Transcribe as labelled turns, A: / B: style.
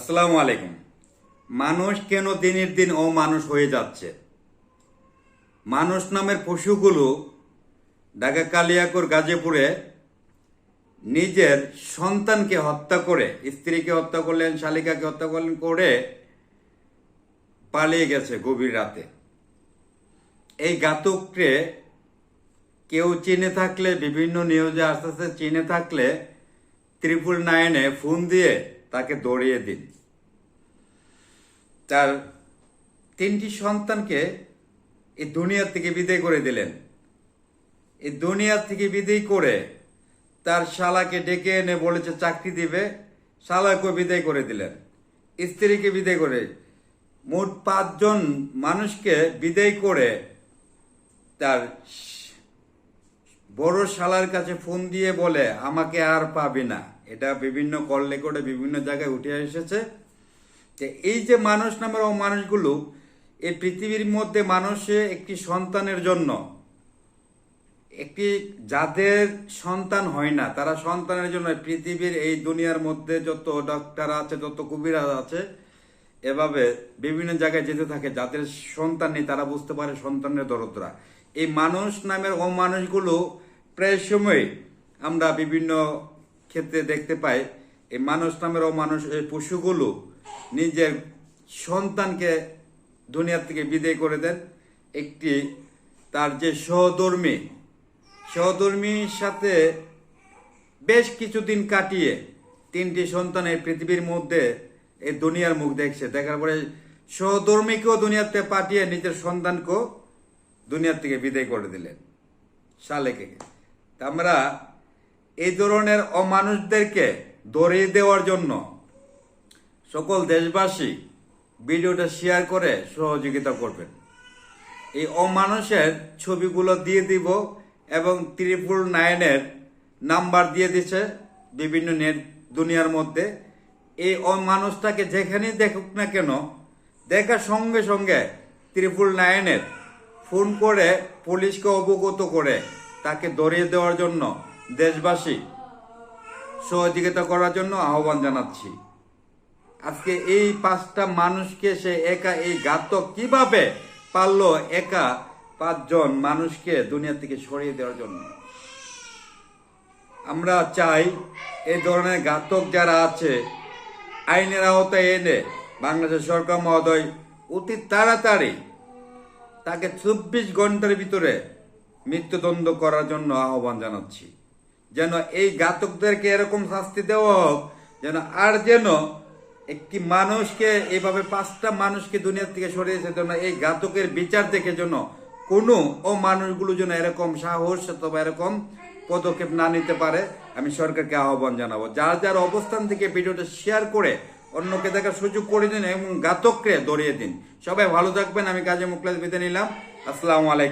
A: আসসালামু আলাইকুম। মানুষ কেন দিনের দিন অমানুষ হয়ে যাচ্ছে? মানুষ নামের পশুগুলো ঢাকা কালিয়াকৈর গাজীপুরে নিজের সন্তানকে হত্যা করে, স্ত্রীকে হত্যা করলেন, শালিকাকে হত্যা করলেন, করে পালিয়ে গেছে গভীর রাতে। এই ঘাতককে কেউ চিনে থাকলে, বিভিন্ন নিউজে আস্তে আস্তে চিনে থাকলে 999-এ ফোন দিয়ে তাকে দৌড়িয়ে দিন। তার 3টি সন্তানকে এই দুনিয়া থেকে বিদায় করে দিলেন। এই দুনিয়া থেকে বিদায় করে তার শালাকে ডেকে এনে বলেছে চাকরি দিবে, শালাকে বিদায় করে দিলেন, স্ত্রীকে বিদায় করে, মোট 5 জন মানুষকে বিদায় করে তার বড় শালার কাছে ফোন দিয়ে বলে আমাকে আর পাবি না। এটা বিভিন্ন কল রেকর্ডে বিভিন্ন জায়গায় উঠে এসেছে। এই যে মানুষ নামের মানুষগুলো এই পৃথিবীর মধ্যে মানুষে একটি সন্তানের জন্য, একটি যাদের সন্তান হয় না তারা সন্তানের জন্য পৃথিবীর এই দুনিয়ার মধ্যে যত ডাক্তার আছে, যত কবিরাজ আছে, এভাবে বিভিন্ন জায়গায় যেতে থাকে। যাদের সন্তান নেই তারা বুঝতে পারে সন্তানের দরদরা। এই মানুষ নামের মানুষগুলো প্রায় সময় আমরা বিভিন্ন ক্ষেত্রে দেখতে পাই। এই মানুষ নামের এই পশুগুলো নিজের সন্তানকে দুনিয়া থেকে বিদায় করে দেন। একটি তার যে সহধর্মীর সাথে বেশ কিছুদিন কাটিয়ে 3টি সন্তান এই পৃথিবীর মধ্যে এই দুনিয়ার মুখ দেখছে। দেখার পরে সহধর্মীকেও দুনিয়াতে পাঠিয়ে নিজের সন্তানকেও দুনিয়ার থেকে বিদায় করে দিলেন, শালেকে। আমরা এই ধরনের অমানুষদেরকে ধরিয়ে দেওয়ার জন্য সকল দেশবাসী ভিডিওটা শেয়ার করে সহযোগিতা করবেন। এই অমানুষের ছবিগুলো দিয়ে দিব এবং 999-এর নাম্বার দিয়ে দিচ্ছে বিভিন্ন নেট দুনিয়ার মধ্যে। এই অমানুষটাকে যেখানেই দেখুক না কেন, দেখার সঙ্গে সঙ্গে 999-এর ফোন করে পুলিশকে অবগত করে তাকে ধরিয়ে দেওয়ার জন্য দেশবাসী সহযোগিতা করার জন্য আহ্বান জানাচ্ছি। আজকে এই 5টা মানুষকে সে একা, এই ঘাতক কিভাবে পারলো একা 5 জন মানুষকে দুনিয়া থেকে সরিয়ে দেওয়ার জন্য? আমরা চাই এই ধরনের ঘাতক যারা আছে আইনের আওতায় এনে বাংলাদেশ সরকার মহোদয় অতি তাড়াতাড়ি তাকে 24 ঘন্টার ভিতরে মৃত্যুদণ্ড করার জন্য আহ্বান জানাচ্ছি। যেন এই ঘাতকদেরকে এরকম শাস্তি দেওয়া হোক যেন আর যেন একটি মানুষকে এইভাবে 5টা মানুষকে দুনিয়া থেকে সরিয়েছে যেন এই ঘাতকের বিচার দেখে যেন কোনো মানুষগুলো যেন এরকম সাহস অথবা এরকম পদক্ষেপ না নিতে পারে। আমি সরকারকে আহ্বান জানাবো যার যার অবস্থান থেকে ভিডিওটা শেয়ার করে অন্যকে দেখার সুযোগ করে দিন এবং ঘাতককে ধরিয়ে দিন। সবাই ভালো থাকবেন। আমি কাজী মুখলেস বিদায় নিলাম। আসসালামু আলাইকুম।